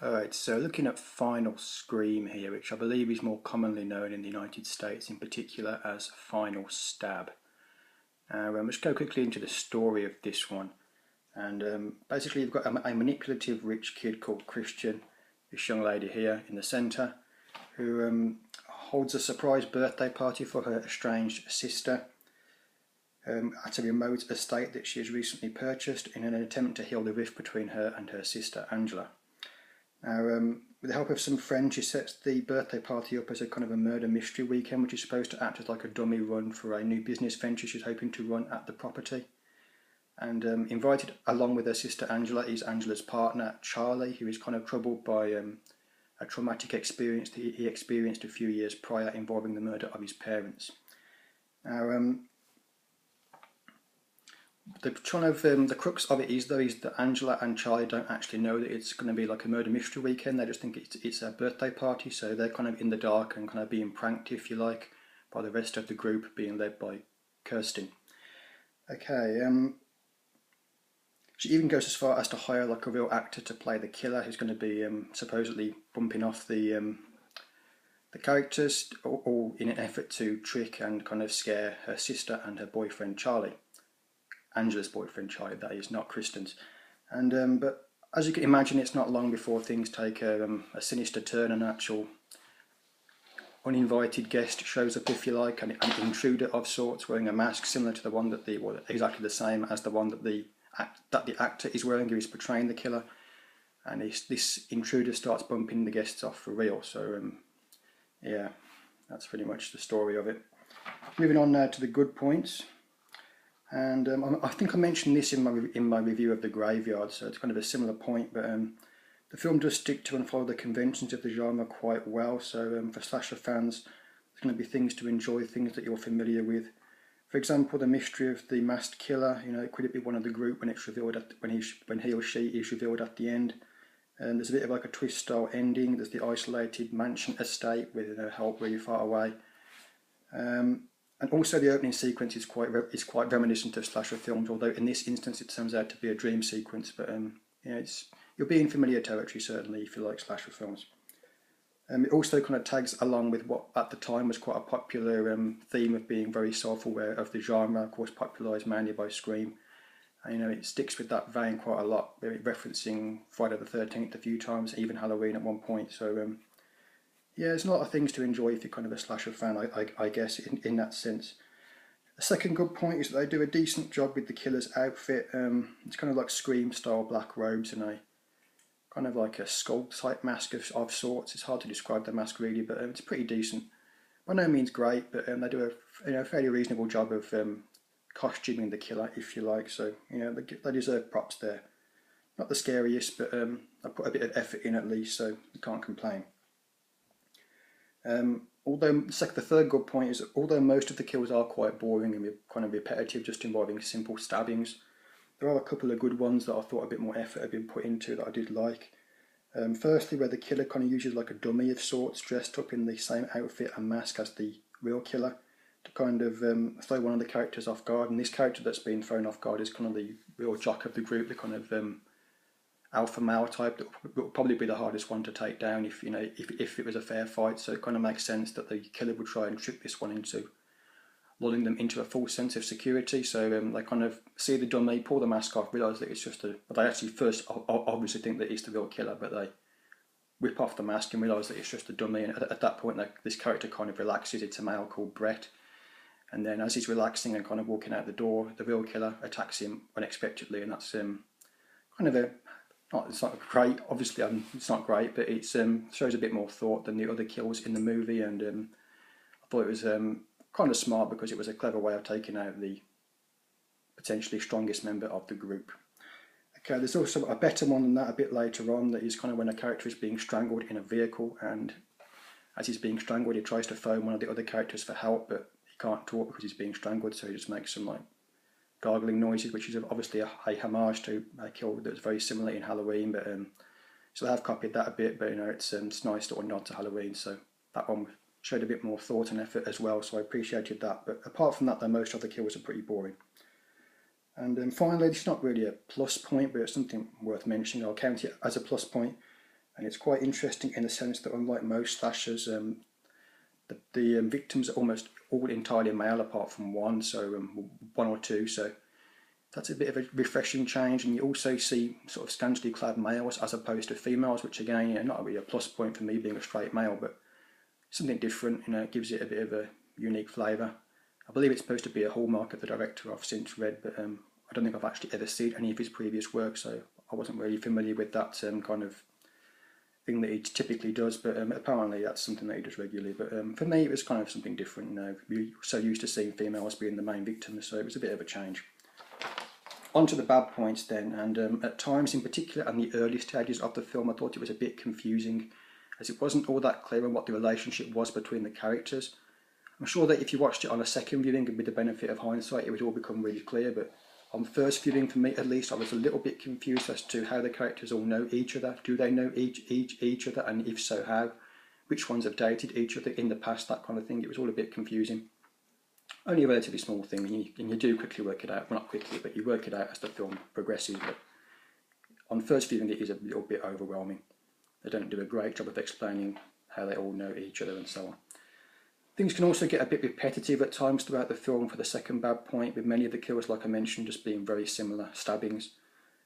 Alright, so looking at Final Scream here, which I believe is more commonly known in the United States in particular as Final Stab. Let's go quickly into the story of this one. And basically you've got a manipulative rich kid called Kristen, this young lady here in the centre, who holds a surprise birthday party for her estranged sister at a remote estate that she has recently purchased in an attempt to heal the rift between her and her sister Angela. Now, with the help of some friends, she sets the birthday party up as a kind of a murder mystery weekend, which is supposed to act as like a dummy run for a new business venture she's hoping to run at the property. And invited along with her sister Angela is Angela's partner, Charlie, who is kind of troubled by a traumatic experience that he experienced a few years prior involving the murder of his parents. Now, the crux of it is that Angela and Charlie don't actually know that it's going to be like a murder mystery weekend. They just think it's a birthday party, so they're kind of in the dark and kind of being pranked, if you like, by the rest of the group being led by Kirsten. Okay, she even goes as far as to hire like a real actor to play the killer, who's going to be supposedly bumping off the characters, all in an effort to trick and kind of scare her sister and her boyfriend Charlie. Angela's boyfriend Charlie, that is, not Kristen's. And but as you can imagine, it's not long before things take a sinister turn. An actual uninvited guest shows up, if you like, an intruder of sorts, wearing a mask similar to the one that exactly the same as the one that the actor is wearing, who is portraying the killer. And this intruder starts bumping the guests off for real. So yeah, that's pretty much the story of it. Moving on now to the good points. And I think I mentioned this in my review of The Graveyard, so it's kind of a similar point, but the film does stick to and follow the conventions of the genre quite well. So for slasher fans, there's going to be things to enjoy, things that you're familiar with. For example, the mystery of the masked killer. You know, could it be one of the group when it's revealed when he or she is revealed at the end? There's a bit of like a twist-style ending. There's the isolated mansion estate with help really far away. And also the opening sequence is quite reminiscent of slasher films, although in this instance it turns out to be a dream sequence. But yeah, you'll be in familiar territory certainly if you like slasher films. It also kind of tags along with what at the time was quite a popular theme of being very self-aware of the genre, of course popularised mainly by Scream. And, you know, it sticks with that vein quite a lot, referencing Friday the 13th a few times, even Halloween at one point. So yeah, there's a lot of things to enjoy if you're kind of a slasher fan, I guess, in that sense. The second good point is that they do a decent job with the killer's outfit. It's kind of like Scream-style black robes and a kind of like a skull-type mask of sorts. It's hard to describe the mask really, but it's pretty decent. By no means great, but they do a fairly reasonable job of costuming the killer, if you like. So you know they deserve props there. Not the scariest, but I put a bit of effort in at least, so you can't complain. Although the third good point is that although most of the kills are quite boring and kind of repetitive, just involving simple stabbings, there are a couple of good ones that I thought a bit more effort had been put into that I did like. Firstly, where the killer kind of uses like a dummy of sorts, dressed up in the same outfit and mask as the real killer, to kind of throw one of the characters off guard. And this character that's been thrown off guard is kind of the real jock of the group, the kind of alpha male type that would probably be the hardest one to take down if it was a fair fight. So it kind of makes sense that the killer would try and trick this one into lulling them into a false sense of security. So they kind of see the dummy, pull the mask off, realise that it's just but they actually first obviously think that it's the real killer, but they whip off the mask and realise that it's just a dummy. And at that point, this character kind of relaxes. It's a male called Brett. And then as he's relaxing and kind of walking out the door, the real killer attacks him unexpectedly, and that's kind of it's not great, obviously it's not great, but it shows a bit more thought than the other kills in the movie, and I thought it was kind of smart because it was a clever way of taking out the potentially strongest member of the group. Okay, there's also a better one than that a bit later on, that is kind of when a character is being strangled in a vehicle, and as he's being strangled he tries to phone one of the other characters for help, but he can't talk because he's being strangled, so he just makes some like gargling noises, which is obviously a homage to a kill that was very similar in Halloween, but so they have copied that a bit, but you know it's nice little nod to Halloween, so that one showed a bit more thought and effort as well, so I appreciated that. But apart from that, though, most of the kills are pretty boring. And finally, it's not really a plus point, but it's something worth mentioning. I'll count it as a plus point. And it's quite interesting in the sense that unlike most slashers, the victims are almost all entirely male apart from one, so one or two, so that's a bit of a refreshing change. And you also see sort of scantily clad males as opposed to females, which again, not really a plus point for me being a straight male, but something different, it gives it a bit of a unique flavour. I believe it's supposed to be a hallmark of the director I've since read, but I don't think I've actually ever seen any of his previous work, so I wasn't really familiar with that kind of thing that he typically does, but apparently that's something that he does regularly. But for me, it was kind of something different. We're so used to seeing females being the main victims, so it was a bit of a change. On to the bad points then, and at times in particular in the early stages of the film, I thought it was a bit confusing, as it wasn't all that clear on what the relationship was between the characters. I'm sure that if you watched it on a second viewing and with the benefit of hindsight, it would all become really clear, but on first viewing, for me at least, I was a little bit confused as to how the characters all know each other. Do they know each other, and if so, how? Which ones have dated each other in the past, that kind of thing. It was all a bit confusing. Only a relatively small thing, and you do quickly work it out. Well, not quickly, but you work it out as the film progresses. But on first viewing, it is a little bit overwhelming. They don't do a great job of explaining how they all know each other and so on. Things can also get a bit repetitive at times throughout the film for the second bad point, with many of the kills, like I mentioned, just being very similar stabbings.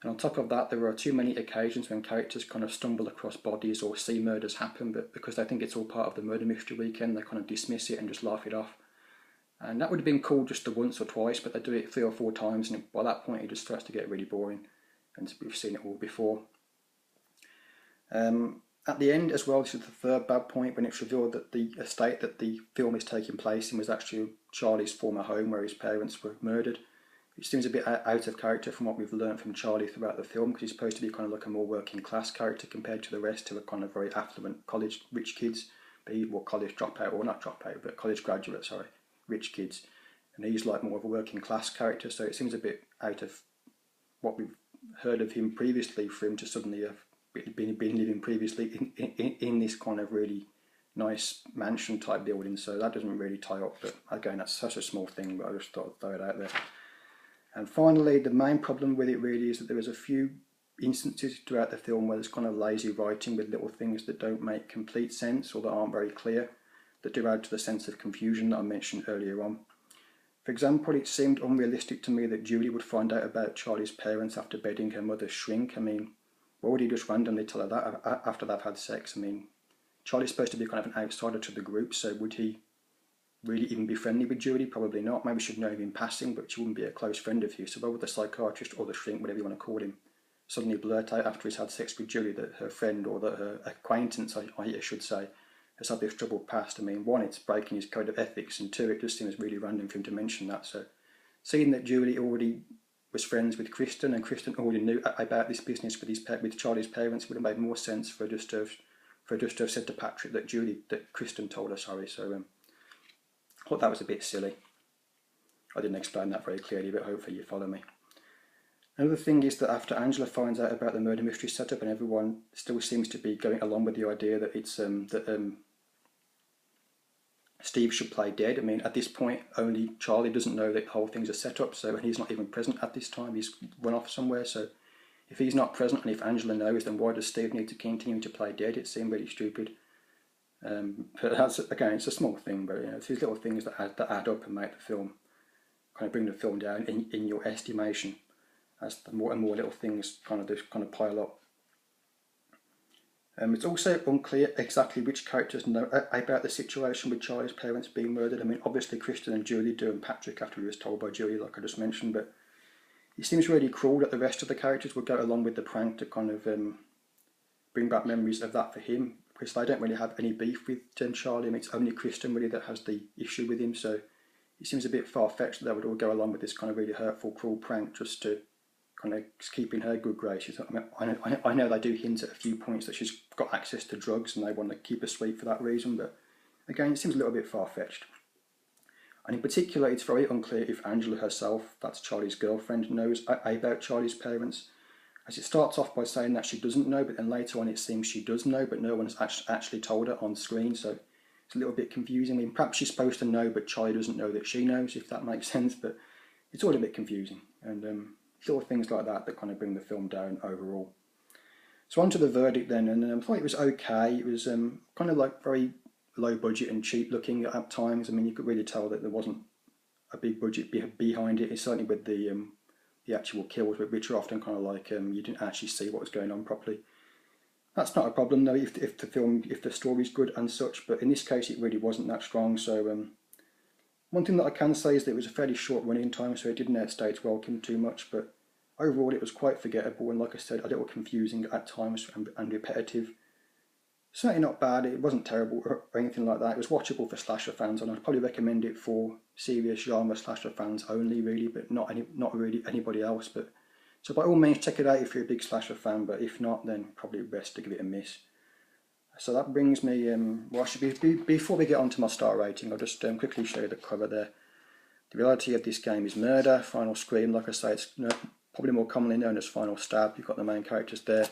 And on top of that, there are too many occasions when characters kind of stumble across bodies or see murders happen, but because they think it's all part of the murder mystery weekend, they kind of dismiss it and just laugh it off. And that would have been cool just the once or twice, but they do it 3 or 4 times, and by that point it just starts to get really boring, and we've seen it all before. At the end as well, this is the third bad point, when it's revealed that the estate that the film is taking place in was actually Charlie's former home where his parents were murdered. It seems a bit out of character from what we've learned from Charlie throughout the film, because he's supposed to be kind of like a more working class character compared to the rest, who are kind of very affluent college rich kids, college dropout, or not dropout, but college graduate, sorry, rich kids. And he's like more of a working class character, so it seems a bit out of what we've heard of him previously for him to suddenly have been living previously in this kind of really nice mansion type building, so that doesn't really tie up. But again, that's such a small thing, but I just thought I'd throw it out there. And finally, the main problem with it really is that there is a few instances throughout the film where there's kind of lazy writing with little things that don't make complete sense or that aren't very clear, that do add to the sense of confusion that I mentioned earlier on. For example, it seemed unrealistic to me that Julie would find out about Charlie's parents after bedding her mother's shrink. I mean, why would he just randomly tell her that after they've had sex? I mean, Charlie's supposed to be kind of an outsider to the group, so would he really even be friendly with Julie? Probably not. Maybe she'd know him in passing, but she wouldn't be a close friend of his. So why would the psychiatrist or the shrink, whatever you want to call him, suddenly blurt out after he's had sex with Julie that her friend, or that her acquaintance, I should say, has had this troubled past? I mean, 1, it's breaking his code of ethics, and 2, it just seems really random for him to mention that. So seeing that Julie already was friends with Kristen, and Kristen already knew about this business with Charlie's parents, would have made more sense for just to have said to Patrick that Kristen told her. Sorry, so I thought that was a bit silly. I didn't explain that very clearly, but hopefully you follow me. Another thing is that after Angela finds out about the murder mystery setup, and everyone still seems to be going along with the idea that it's Steve should play dead. I mean, at this point, only Charlie doesn't know that the whole thing's a setup, so he's not even present at this time. He's run off somewhere, so if he's not present and if Angela knows, then why does Steve need to continue to play dead? It seemed really stupid. But that's, again, it's a small thing, but it's these little things that add up and make the film, kind of bring the film down in your estimation, as the more and more little things kind of pile up. It's also unclear exactly which characters know about the situation with Charlie's parents being murdered. I mean, obviously Kristen and Julie do, and Patrick after he was told by Julie, like I just mentioned, but it seems really cruel that the rest of the characters would go along with the prank to kind of bring back memories of that for him, because they don't really have any beef with Charlie. I mean, it's only Kristen really that has the issue with him, so it seems a bit far-fetched that they would all go along with this kind of really hurtful, cruel prank just to kind of keep in her good graces. I mean, I know they do hint at a few points that she's got access to drugs and they want to keep her sweet for that reason, but again, it seems a little bit far-fetched. And in particular, it's very unclear if Angela herself, that's Charlie's girlfriend, knows about Charlie's parents, as it starts off by saying that she doesn't know, but then later on it seems she does know, but no one has actually told her on screen, so it's a little bit confusing. I mean, perhaps she's supposed to know, but Charlie doesn't know that she knows, if that makes sense, but it's all a bit confusing. And little things like that kind of bring the film down overall. So on to the verdict then, and I thought it was okay. It was kind of like very low budget and cheap looking at times. I mean, you could really tell that there wasn't a big budget behind it. It's certainly with the actual kills, which are often kind of like you didn't actually see what was going on properly. That's not a problem though if the story's good and such, but in this case it really wasn't that strong. So one thing that I can say is that it was a fairly short running time, so it didn't outstay its welcome too much, but overall it was quite forgettable and, like I said, a little confusing at times and repetitive. Certainly not bad, it wasn't terrible or anything like that. It was watchable for slasher fans, and I'd probably recommend it for serious genre slasher fans only really, but not really anybody else. But so by all means check it out if you're a big slasher fan, but if not, then probably best to give it a miss. So that brings me, well, before we get on to my star rating, I'll just quickly show you the cover there. The reality of this game is murder, final scream. Like I say, it's probably more commonly known as final stab. You've got the main characters there.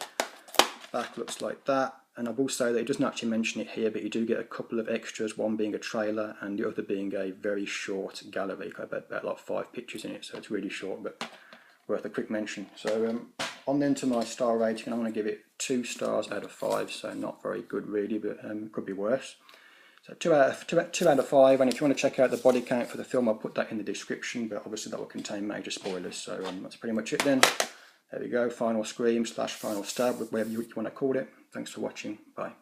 Back looks like that. And I will say that it doesn't actually mention it here, but you do get a couple of extras, one being a trailer and the other being a very short gallery. I bet about like 5 pictures in it, so it's really short, but worth a quick mention. So on then to my star rating, and I'm going to give it 2 stars out of 5, so not very good really, but could be worse. So 2 out of 5, and if you want to check out the body count for the film, I'll put that in the description, but obviously that will contain major spoilers, so that's pretty much it then. There we go, final scream / final stab, whatever you want to call it. Thanks for watching, bye.